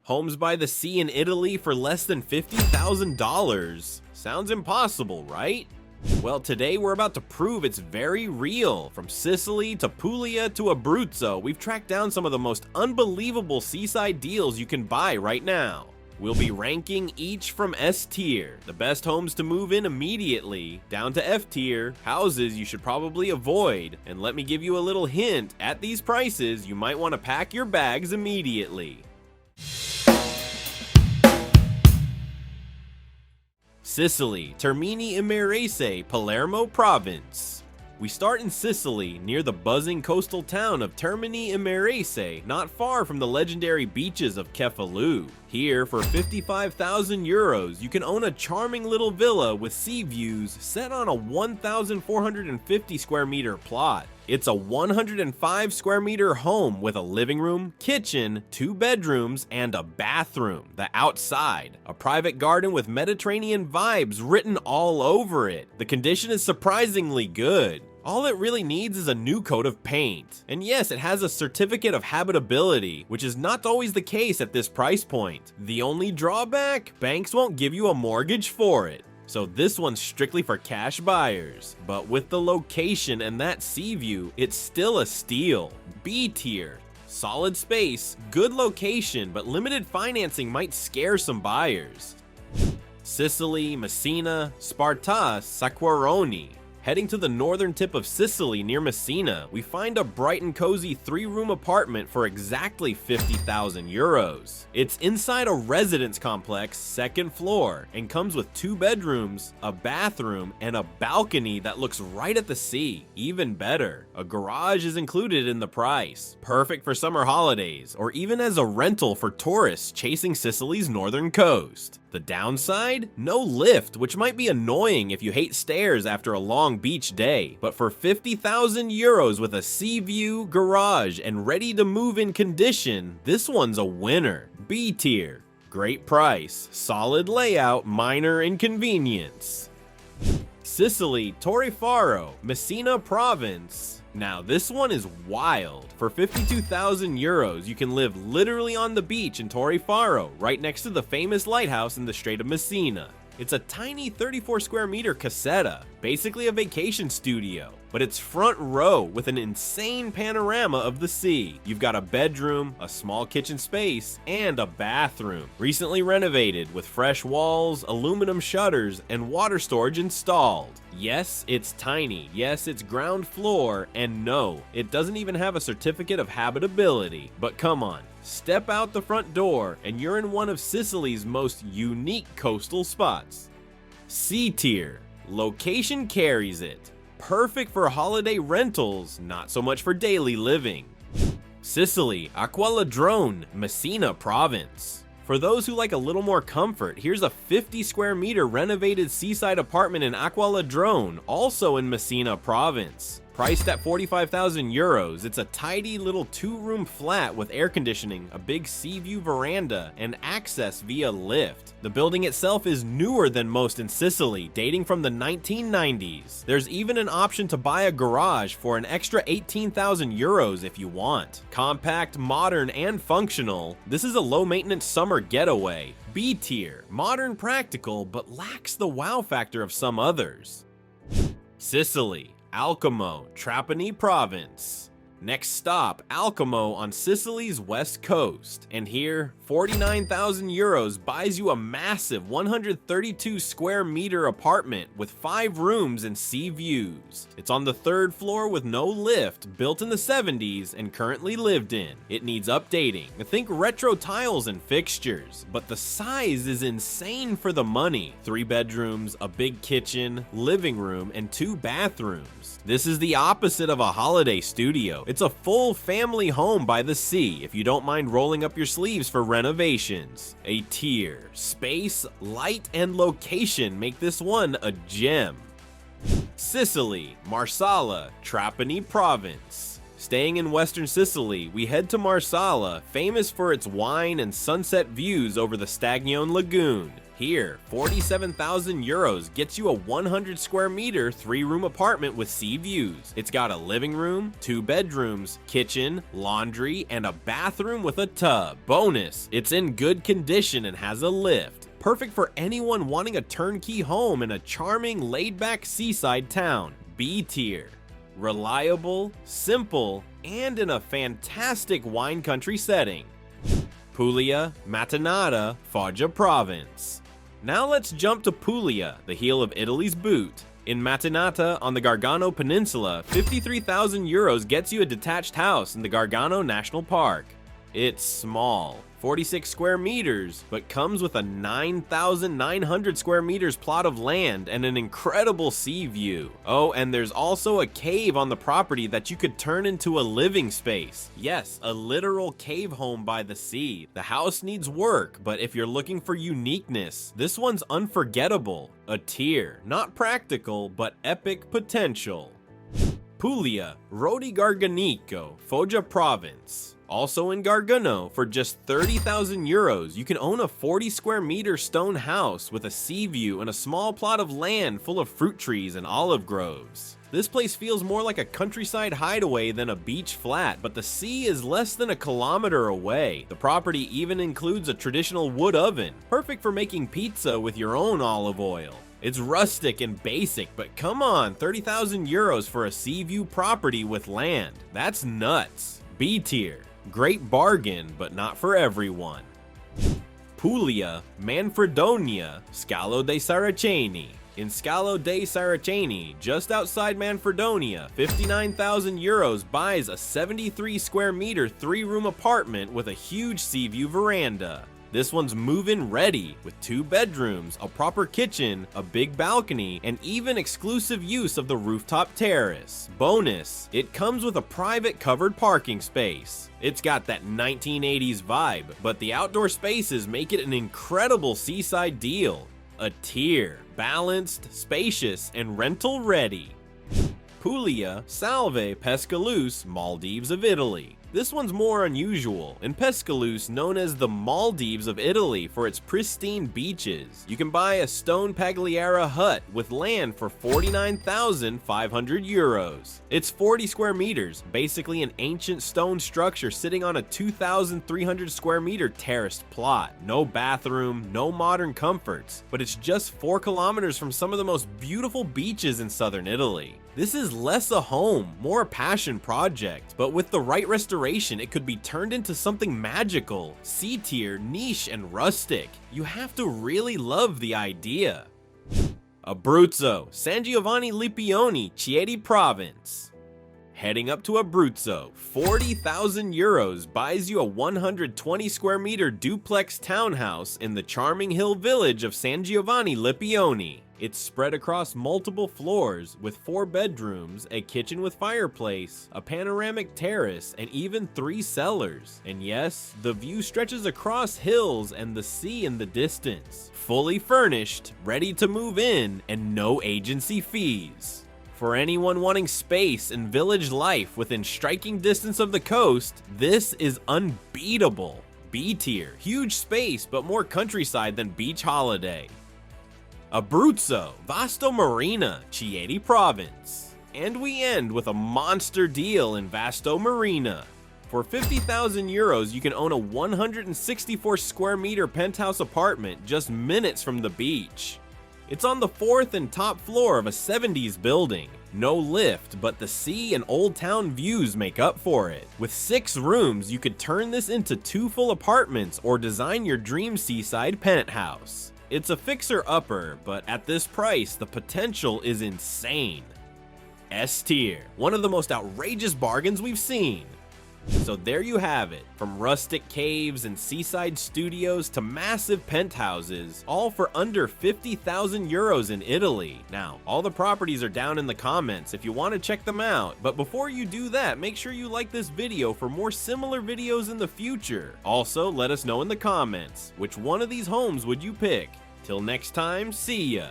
Homes by the sea in Italy for less than $50,000. Sounds impossible, right? Well, today we're about to prove it's very real. From Sicily to Puglia to Abruzzo, we've tracked down some of the most unbelievable seaside deals you can buy right now. We'll be ranking each from S tier, the best homes to move in immediately, down to F tier, houses you should probably avoid, and let me give you a little hint, at these prices, you might want to pack your bags immediately. Sicily, Termini Imerese, Palermo Province. We start in Sicily, near the buzzing coastal town of Termini Imerese, not far from the legendary beaches of Kefaloon. Here, for 55,000 euros, you can own a charming little villa with sea views set on a 1,450 square meter plot. It's a 105 square meter home with a living room, kitchen, 2 bedrooms, and a bathroom. The outside, a private garden with Mediterranean vibes written all over it. The condition is surprisingly good. All it really needs is a new coat of paint. And yes, it has a certificate of habitability, which is not always the case at this price point. The only drawback? Banks won't give you a mortgage for it. So this one's strictly for cash buyers. But with the location and that sea view, it's still a steal. B tier. Solid space, good location, but limited financing might scare some buyers. Sicily, Messina, Sparta, Sacquaroni. Heading to the northern tip of Sicily near Messina, we find a bright and cozy 3-room apartment for exactly 50,000 euros. It's inside a residence complex, 2nd floor, and comes with 2 bedrooms, a bathroom, and a balcony that looks right at the sea. Even better, a garage is included in the price. Perfect for summer holidays, or even as a rental for tourists chasing Sicily's northern coast. The downside? No lift, which might be annoying if you hate stairs after a long beach day. But for 50,000 euros with a sea view, garage, and ready to move in condition, this one's a winner. B tier. Great price, solid layout, minor inconvenience. Sicily, Torre Faro, Messina Province. Now this one is wild. For 52,000 euros, you can live literally on the beach in Torre Faro, right next to the famous lighthouse in the Strait of Messina. It's a tiny 34 square meter casetta, basically a vacation studio, but it's front row with an insane panorama of the sea. You've got a bedroom, a small kitchen space, and a bathroom. Recently renovated with fresh walls, aluminum shutters, and water storage installed. Yes, it's tiny. Yes, it's ground floor, and no, it doesn't even have a certificate of habitability. But come on. Step out the front door and you're in one of Sicily's most unique coastal spots. C tier. Location carries it. Perfect for holiday rentals, not so much for daily living. Sicily, Acqualadrone, Messina Province. For those who like a little more comfort, here's a 50 square meter renovated seaside apartment in Acqualadrone, also in Messina Province. Priced at 45,000 euros, it's a tidy little 2-room flat with air conditioning, a big sea view veranda, and access via lift. The building itself is newer than most in Sicily, dating from the 1990s. There's even an option to buy a garage for an extra 18,000 euros if you want. Compact, modern, and functional, this is a low-maintenance summer getaway. B tier, modern, practical, but lacks the wow factor of some others. Sicily. Alcamo, Trapani Province. Next stop, Alcamo on Sicily's west coast. And here, 49,000 euros buys you a massive 132 square meter apartment with 5 rooms and sea views. It's on the 3rd floor with no lift, built in the 70s and currently lived in. It needs updating. Think retro tiles and fixtures, but the size is insane for the money. 3 bedrooms, a big kitchen, living room, and 2 bathrooms. This is the opposite of a holiday studio. It's a full family home by the sea if you don't mind rolling up your sleeves for renovations. A tier. Space, light, and location make this one a gem. Sicily, Marsala, Trapani Province. Staying in western Sicily, we head to Marsala, famous for its wine and sunset views over the Stagnone Lagoon. Here, 47,000 euros gets you a 100 square meter 3-room apartment with sea views. It's got a living room, 2 bedrooms, kitchen, laundry, and a bathroom with a tub. Bonus, it's in good condition and has a lift. Perfect for anyone wanting a turnkey home in a charming, laid-back seaside town. B tier. Reliable, simple, and in a fantastic wine country setting. Puglia, Mattinata, Foggia province. Now let's jump to Puglia, the heel of Italy's boot. In Mattinata on the Gargano Peninsula, 53,000 euros gets you a detached house in the Gargano National Park. It's small, 46 square meters, but comes with a 9,900 square meters plot of land and an incredible sea view. Oh, and there's also a cave on the property that you could turn into a living space. Yes, a literal cave home by the sea. The house needs work, but if you're looking for uniqueness, this one's unforgettable. A tier, not practical, but epic potential. Puglia, Rodi Garganico, Foggia province. Also in Gargano, for just 30,000 euros, you can own a 40 square meter stone house with a sea view and a small plot of land full of fruit trees and olive groves. This place feels more like a countryside hideaway than a beach flat, but the sea is less than a kilometer away. The property even includes a traditional wood oven, perfect for making pizza with your own olive oil. It's rustic and basic, but come on, 30,000 euros for a sea view property with land. That's nuts. B tier. Great bargain, but not for everyone. Puglia, Manfredonia, Scalo dei Saraceni. In Scalo dei Saraceni, just outside Manfredonia, 59,000 euros buys a 73 square meter 3-room apartment with a huge sea view veranda. This one's move-in ready, with 2 bedrooms, a proper kitchen, a big balcony, and even exclusive use of the rooftop terrace. Bonus, it comes with a private covered parking space. It's got that 1980s vibe, but the outdoor spaces make it an incredible seaside deal. A tier, balanced, spacious, and rental ready. Puglia, Salve, Pescalus, Maldives of Italy. This one's more unusual. In Pescalus, known as the Maldives of Italy for its pristine beaches, you can buy a stone Pagliara hut with land for 49,500 euros. It's 40 square meters, basically an ancient stone structure sitting on a 2,300 square meter terraced plot. No bathroom, no modern comforts, but it's just 4 kilometers from some of the most beautiful beaches in southern Italy. This is less a home, more a passion project, but with the right restoration, it could be turned into something magical, C-tier, niche, and rustic. You have to really love the idea. Abruzzo, San Giovanni Lipioni, Chieti province. Heading up to Abruzzo, 40,000 euros buys you a 120 square meter duplex townhouse in the charming hill village of San Giovanni Lipioni. It's spread across multiple floors with 4 bedrooms, a kitchen with fireplace, a panoramic terrace, and even 3 cellars. And yes, the view stretches across hills and the sea in the distance. Fully furnished, ready to move in, and no agency fees. For anyone wanting space and village life within striking distance of the coast, this is unbeatable. B tier, huge space but more countryside than beach holiday. Abruzzo, Vasto Marina, Chieti province. And we end with a monster deal in Vasto Marina. For 50,000 euros, you can own a 164 square meter penthouse apartment just minutes from the beach. It's on the 4th and top floor of a 70s building. No lift, but the sea and old town views make up for it. With 6 rooms, you could turn this into 2 full apartments or design your dream seaside penthouse. It's a fixer-upper, but at this price, the potential is insane. S tier, one of the most outrageous bargains we've seen. So there you have it, from rustic caves and seaside studios to massive penthouses, all for under 50,000 euros in Italy. Now, all the properties are down in the comments if you want to check them out, but before you do that, make sure you like this video for more similar videos in the future. Also, let us know in the comments, which one of these homes would you pick? Till next time, see ya!